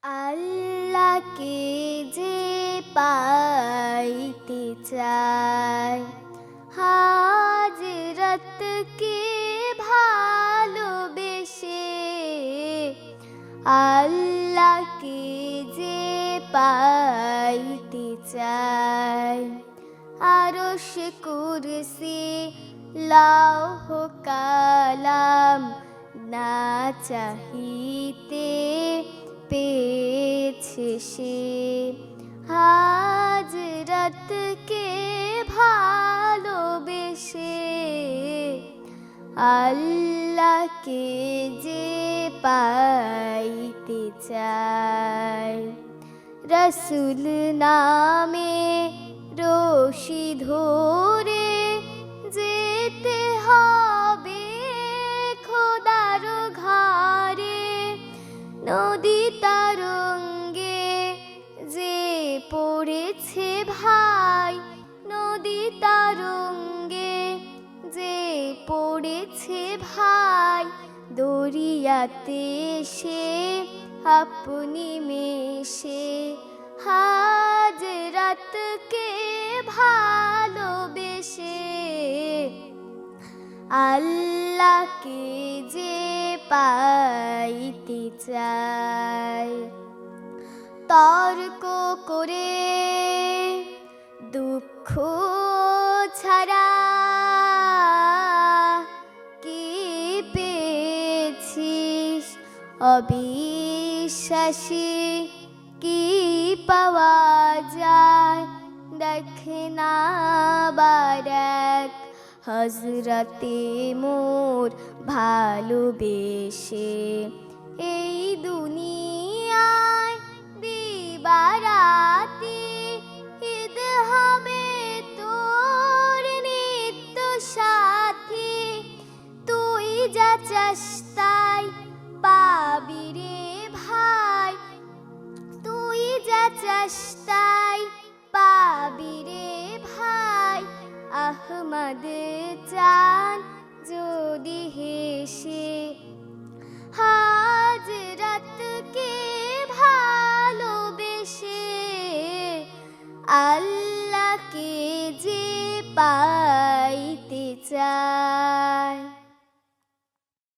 আল্লাহকে যে পাইতে চায়, হাজরতকে ভালোবেসে। আল্লাহকে যে পাইতে চায়, আরশ কুরসি লৌহ কালাম না চাহিতে পেয়েছে সে। হাজরতকে ভালোবেসে আল্লাহকে যে পাইতে চায়। রসুল নামে রশি ধরে যেতে হবে খোদার ঘরে। নদী তরঙ্গে যে পড়েছে ভাই, নদী তরঙ্গে যে পড়েছে ভাই, দরিয়াতে সে আপনি মেশে। হাজরতকে ভালোবেসে আল্লাহকে যে পাইতে চায়। তর্ক করে দুঃখ ছাড়া কি পেয়েছিস, অবিশ্বাসী কি পাওয়া যায়। দেখে না বারাক হযরতে মোর ভালোবেসে। এই দুনিয়ায় দিবারাতি ঈদ হবে তোর নিত্য সাথী। তুই যা চাস তাই পাবি রে ভাই, তুই যা চাস তাই পাবি রে ভাই। আহমদ চান যদি হেসে হাজরতকে ভালোবেসে